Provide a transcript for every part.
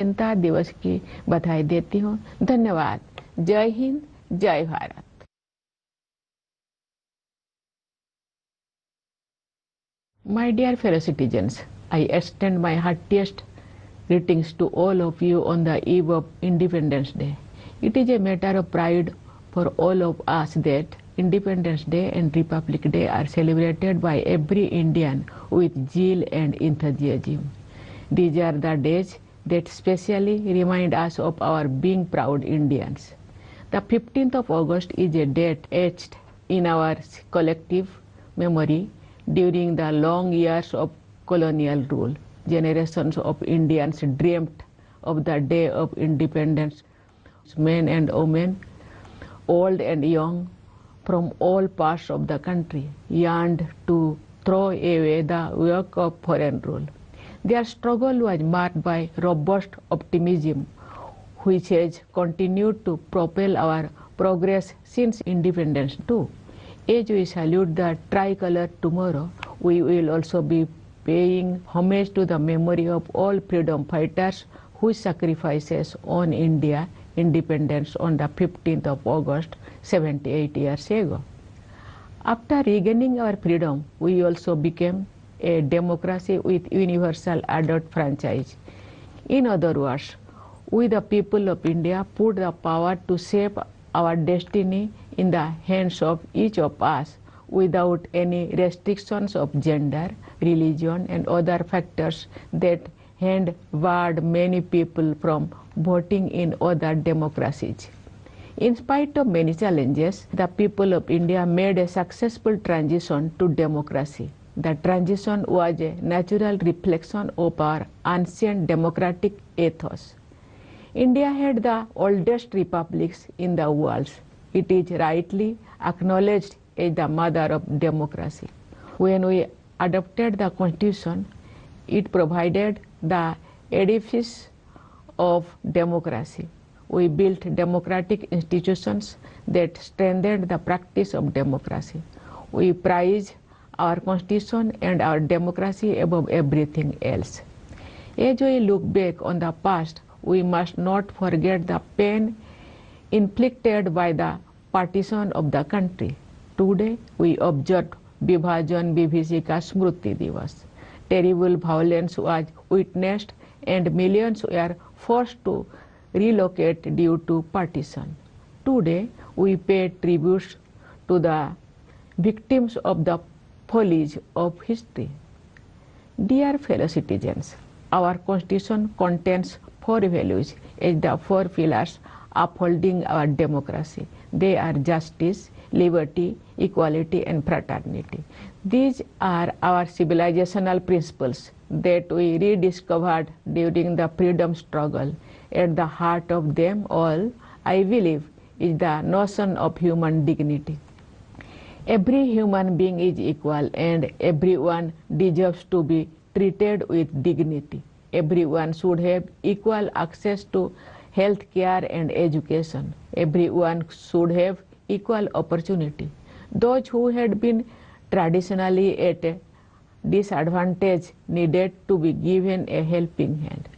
स्वतंत्रता दिवस की बधाई देती हूँ। धन्यवाद। जय हिंद, जय Bharat. My dear fellow citizens, I extend my heartiest greetings to all of you on the eve of Independence Day. It is a matter of pride for all of us that Independence Day and Republic Day are celebrated by every Indian with zeal and enthusiasm. These are the days that specially remind us of our being proud Indians. The 15th of August is a date etched in our collective memory. During the long years of colonial rule, generations of Indians dreamt of the day of independence. Men and women, old and young, from all parts of the country, yearned to throw away the yoke of foreign rule. Their struggle was marked by robust optimism, which has continued to propel our progress since independence too. As we salute the tricolor tomorrow, we will also be paying homage to the memory of all freedom fighters whose sacrifices on India independence on the 15th of August 78 years ago. After regaining our freedom, we also became a democracy with universal adult franchise. In other words, we the people of India put the power to shape our destiny in the hands of each of us without any restrictions of gender, religion and other factors that had barred many people from voting in other democracies. In spite of many challenges, the people of India made a successful transition to democracy. The transition was a natural reflection of our ancient democratic ethos. India had the oldest republics in the world. It is rightly acknowledged as the mother of democracy. When we adopted the Constitution, it provided the edifice of democracy. We built democratic institutions that strengthened the practice of democracy. We prize our Constitution and our democracy above everything else. As we look back on the past, we must not forget the pain inflicted by the partition of the country. Today, we observe Vibhajan Vibhishika Smriti Divas. Terrible violence was witnessed and millions were forced to relocate due to partition. Today, we pay tributes to the victims of the follies of history. Dear fellow citizens, our Constitution contains 4 values as the 4 pillars upholding our democracy. They are justice, liberty, equality and fraternity. These are our civilizational principles that we rediscovered during the freedom struggle. At the heart of them all, I believe, is the notion of human dignity. Every human being is equal and everyone deserves to be treated with dignity. Everyone should have equal access to health care and education. Everyone should have equal opportunity. Those who had been traditionally at a disadvantage needed to be given a helping hand.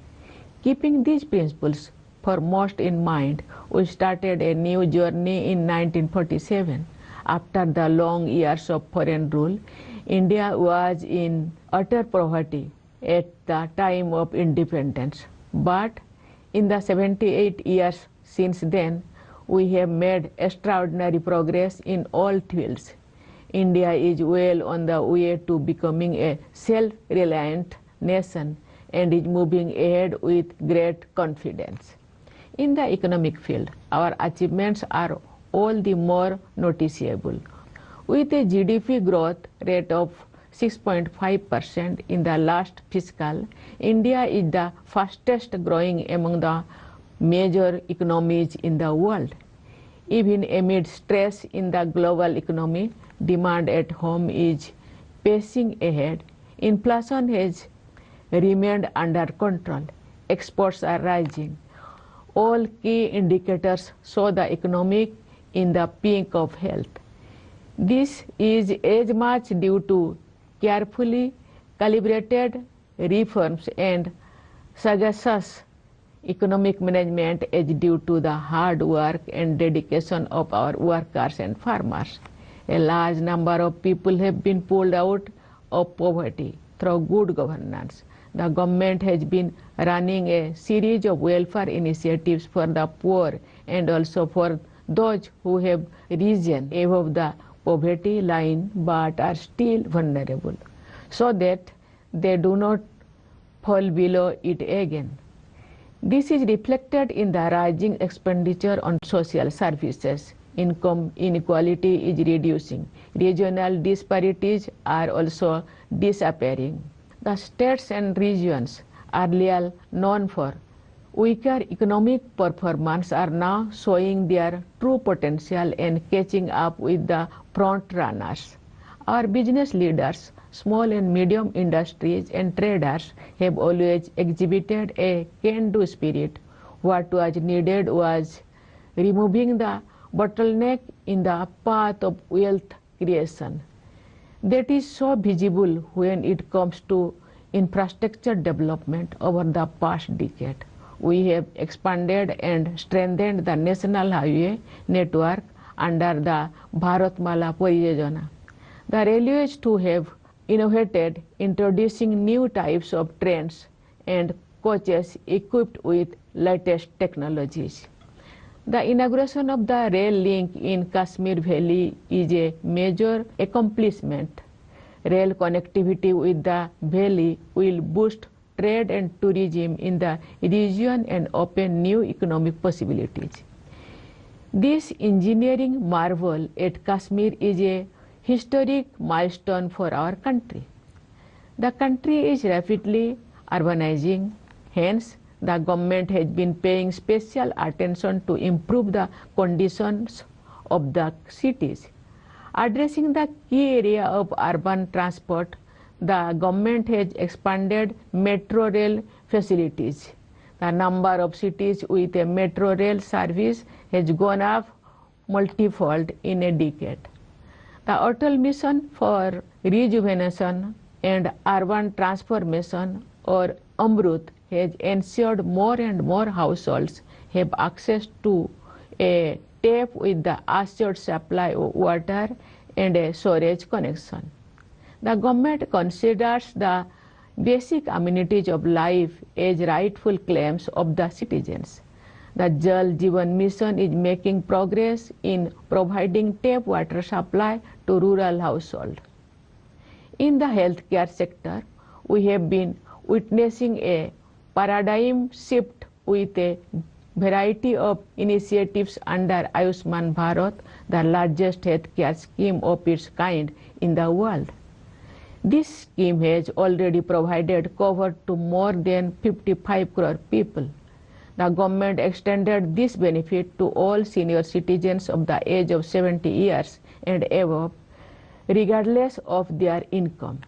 Keeping these principles foremost in mind, we started a new journey in 1947. After the long years of foreign rule, India was in utter poverty at the time of independence. But in the 78 years since then, we have made extraordinary progress in all fields. India is well on the way to becoming a self-reliant nation and is moving ahead with great confidence. In the economic field, our achievements are all the more noticeable. With a GDP growth rate of 6.5% in the last fiscal, India is the fastest growing among the major economies in the world. Even amid stress in the global economy, demand at home is pacing ahead. Inflation has remained under control. Exports are rising. All key indicators show the economy in the peak of health. This is as much due to carefully calibrated reforms and sagacious economic management is due to the hard work and dedication of our workers and farmers. A large number of people have been pulled out of poverty through good governance. The government has been running a series of welfare initiatives for the poor and also for those who have risen above the poverty line but are still vulnerable, so that they do not fall below it again. This is reflected in the rising expenditure on social services. Income inequality is reducing. Regional disparities are also disappearing. The states and regions earlier known for weaker economic performance are now showing their true potential and catching up with the front runners. Our business leaders, small and medium industries and traders have always exhibited a can-do spirit. What was needed was removing the bottleneck in the path of wealth creation. That is so visible when it comes to infrastructure development over the past decade. We have expanded and strengthened the national highway network under the Bharatmala Pariyojana. The railways too have innovated, introducing new types of trains and coaches equipped with latest technologies. The inauguration of the rail link in Kashmir Valley is a major accomplishment. Rail connectivity with the valley will boost trade and tourism in the region and open new economic possibilities. This engineering marvel at Kashmir is a historic milestone for our country. The country is rapidly urbanizing, hence the government has been paying special attention to improve the conditions of the cities. Addressing the key area of urban transport, the government has expanded metro rail facilities. The number of cities with a metro rail service has gone up multifold in a decade. The Atal Mission for Rejuvenation and Urban Transformation, or AMRUT, has ensured more and more households have access to a tap with the assured supply of water and a storage connection. The government considers the basic amenities of life as rightful claims of the citizens. The Jal Jeevan Mission is making progress in providing tap water supply to rural households. In the healthcare sector, we have been witnessing a paradigm shift with a variety of initiatives under Ayushman Bharat, the largest healthcare scheme of its kind in the world. This scheme has already provided cover to more than 55 crore people. The government extended this benefit to all senior citizens of the age of 70 years and above, regardless of their income.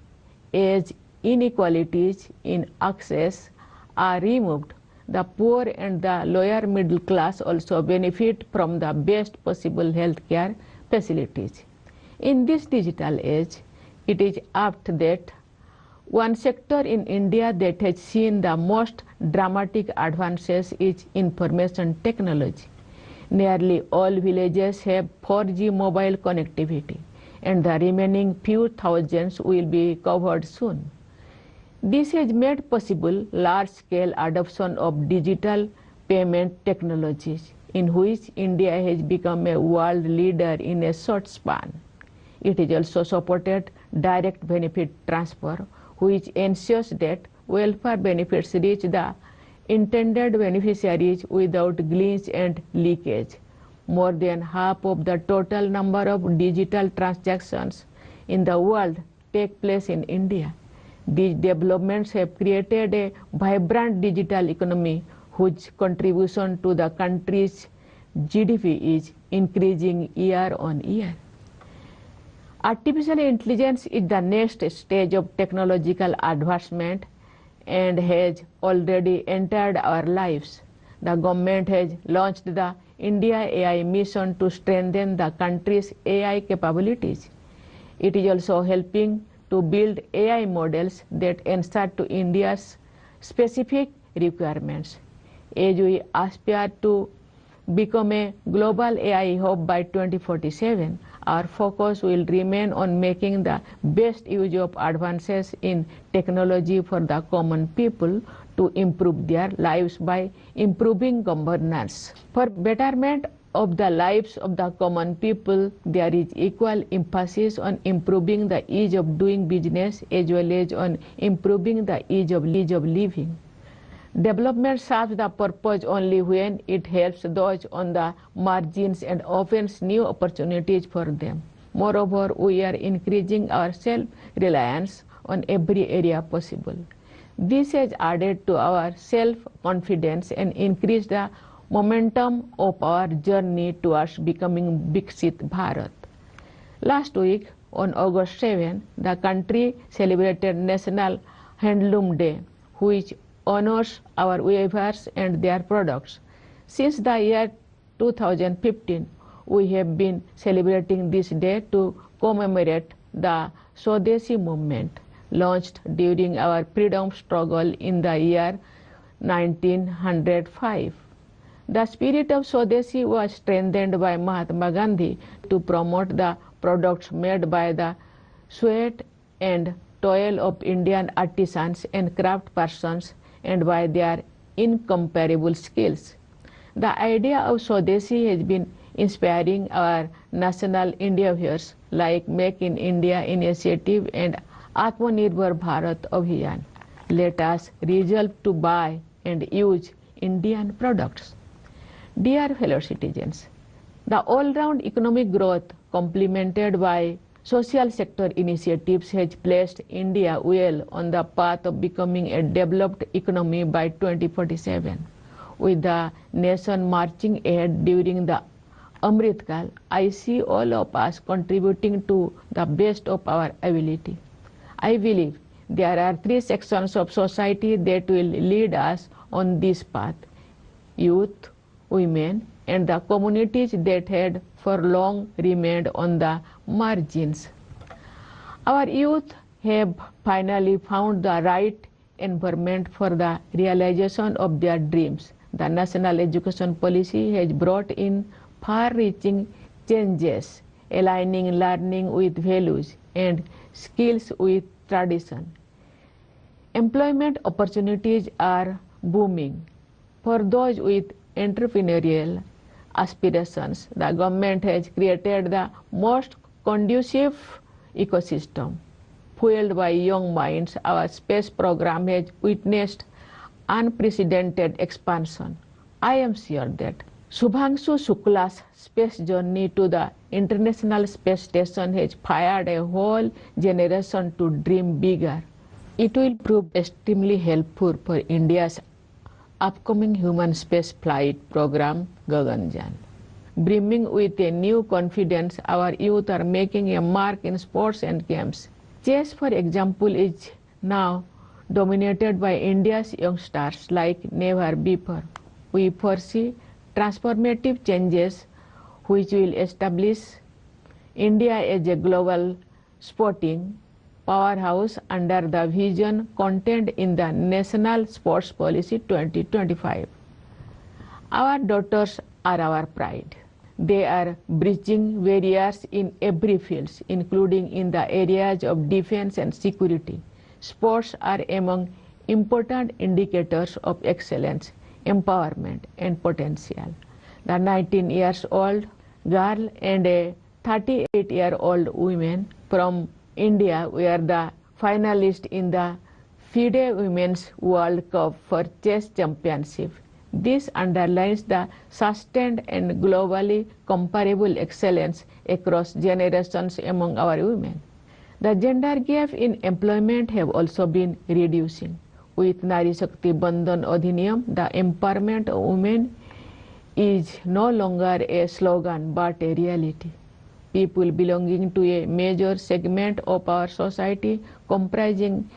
As inequalities in access are removed, the poor and the lower middle class also benefit from the best possible healthcare facilities. In this digital age, it is apt that one sector in India that has seen the most dramatic advances is information technology. Nearly all villages have 4G mobile connectivity, and the remaining few thousands will be covered soon. This has made possible large-scale adoption of digital payment technologies, in which India has become a world leader in a short span. It has also supported direct benefit transfer, which ensures that welfare benefits reach the intended beneficiaries without glitch and leakage. More than half of the total number of digital transactions in the world take place in India. These developments have created a vibrant digital economy whose contribution to the country's GDP is increasing year on year. Artificial intelligence is the next stage of technological advancement and has already entered our lives. The government has launched the India AI mission to strengthen the country's AI capabilities. It is also helping to build AI models that answer to India's specific requirements. As we aspire to become a global AI hub by 2047, our focus will remain on making the best use of advances in technology for the common people to improve their lives by improving governance. For betterment of the lives of the common people, there is equal emphasis on improving the ease of doing business as well as on improving the ease of living. Development serves the purpose only when it helps those on the margins and opens new opportunities for them. Moreover, we are increasing our self-reliance on every area possible. This has added to our self-confidence and increased the momentum of our journey towards becoming Viksit Bharat. Last week, on August 7, the country celebrated National Handloom Day, which honors our weavers and their products. Since the year 2015, we have been celebrating this day to commemorate the Swadeshi movement, launched during our freedom struggle in the year 1905. The spirit of Swadeshi was strengthened by Mahatma Gandhi to promote the products made by the sweat and toil of Indian artisans and craftspersons and by their incomparable skills. The idea of Swadeshi has been inspiring our national endeavors like Make in India initiative and Atmanirbhar Bharat Abhiyan. Let us resolve to buy and use Indian products. Dear fellow citizens, the all-round economic growth complemented by social sector initiatives has placed India well on the path of becoming a developed economy by 2047. With the nation marching ahead during the Amrit Kal, I see all of us contributing to the best of our ability. I believe there are three sections of society that will lead us on this path: youth, women, and the communities that had for long remained on the margins. Our youth have finally found the right environment for the realization of their dreams. The national education policy has brought in far-reaching changes, aligning learning with values and skills with tradition. Employment opportunities are booming. For those with entrepreneurial aspirations, the government has created the most conducive ecosystem. Fueled by young minds, our space program has witnessed unprecedented expansion. I am sure that Subhangshu Shukla's space journey to the International Space Station has fired a whole generation to dream bigger. It will prove extremely helpful for India's upcoming human space flight program, Gaganyaan. Brimming with a new confidence, our youth are making a mark in sports and games. Chess, for example, is now dominated by India's youngsters like never before. We foresee transformative changes which will establish India as a global sporting powerhouse under the vision contained in the National Sports Policy 2025. Our daughters are our pride. They are breaching barriers in every field, including in the areas of defense and security. Sports are among important indicators of excellence, empowerment, and potential. The 19-year-old girl and a 38-year-old woman from India were the finalists in the FIDE Women's World Cup for Chess Championship. This underlines the sustained and globally comparable excellence across generations among our women. The gender gap in employment have also been reducing. With Nari Shakti Bandhan Adhiniyam, the empowerment of women is no longer a slogan but a reality. People belonging to a major segment of our society comprising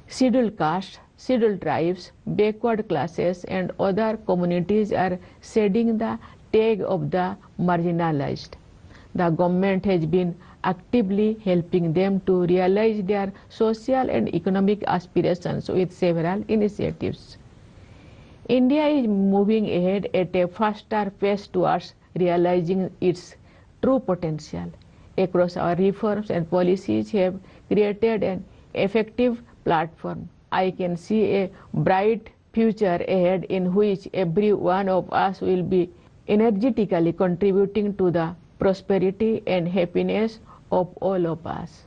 scheduled castes, scheduled tribes, backward classes and other communities are shedding the tag of the marginalized. The government has been actively helping them to realize their social and economic aspirations with several initiatives. India is moving ahead at a faster pace towards realizing its true potential. Across our reforms and policies have created an effective platform. I can see a bright future ahead in which every one of us will be energetically contributing to the prosperity and happiness of all of us.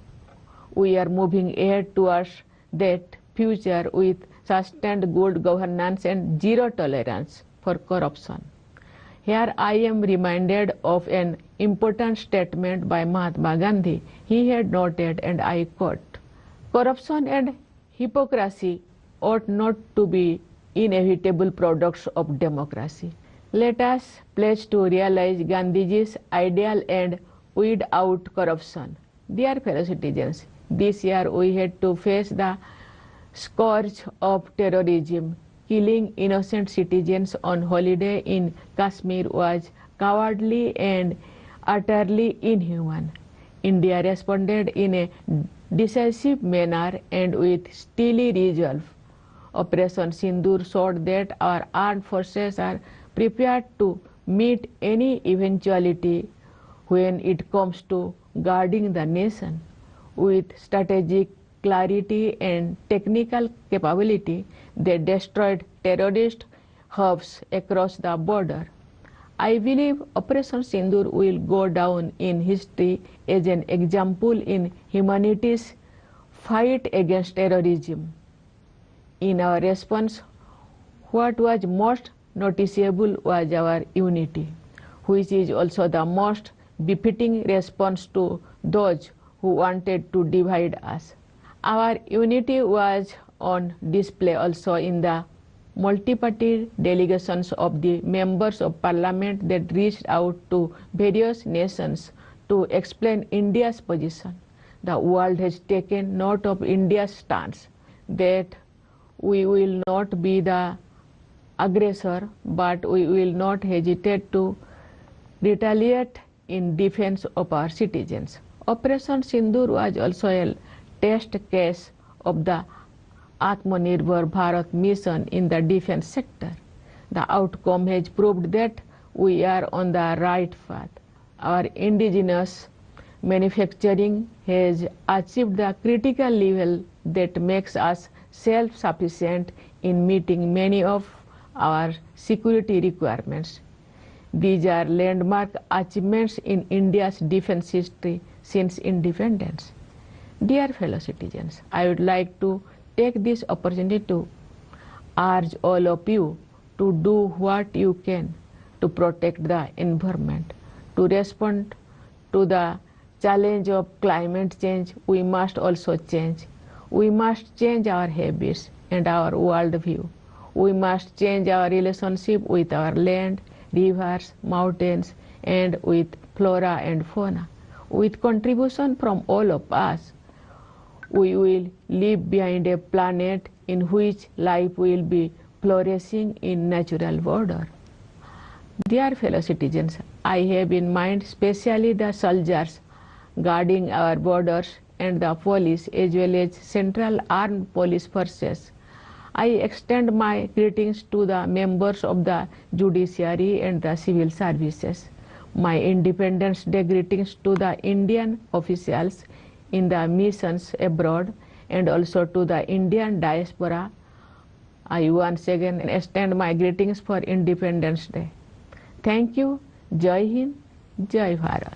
We are moving ahead towards that future with sustained good governance and zero tolerance for corruption. Here I am reminded of an important statement by Mahatma Gandhi. He had noted, and I quote, "Corruption and hypocrisy ought not to be inevitable products of democracy." Let us pledge to realize Gandhiji's ideal and weed out corruption. Dear fellow citizens, this year we had to face the scourge of terrorism. Killing innocent citizens on holiday in Kashmir was cowardly and utterly inhuman. India responded in a decisive manner and with steely resolve. Operation Sindoor showed that our armed forces are prepared to meet any eventuality when it comes to guarding the nation. With strategic clarity and technical capability, they destroyed terrorist hubs across the border. I believe Operation Sindoor will go down in history as an example in humanity's fight against terrorism. In our response, what was most noticeable was our unity, which is also the most befitting response to those who wanted to divide us. Our unity was on display also in the multi-party delegations of the members of parliament that reached out to various nations to explain India's position. The world has taken note of India's stance that we will not be the aggressor, but we will not hesitate to retaliate in defense of our citizens. Operation Sindoor was also a test case of the Atmanirbhar Bharat mission in the defense sector. The outcome has proved that we are on the right path. Our indigenous manufacturing has achieved the critical level that makes us self-sufficient in meeting many of our security requirements. These are landmark achievements in India's defense history since independence. Dear fellow citizens, I would like to take this opportunity to urge all of you to do what you can to protect the environment. To respond to the challenge of climate change, we must also change. We must change our habits and our worldview. We must change our relationship with our land, rivers, mountains, and with flora and fauna. With contribution from all of us, we will leave behind a planet in which life will be flourishing in natural order. Dear fellow citizens, I have in mind especially the soldiers guarding our borders and the police as well as Central Armed Police Forces. I extend my greetings to the members of the judiciary and the civil services. My Independence Day greetings to the Indian officials in the missions abroad and also to the Indian diaspora. I once again extend my greetings for Independence Day. Thank you. Jai Hind, Jai Bharat.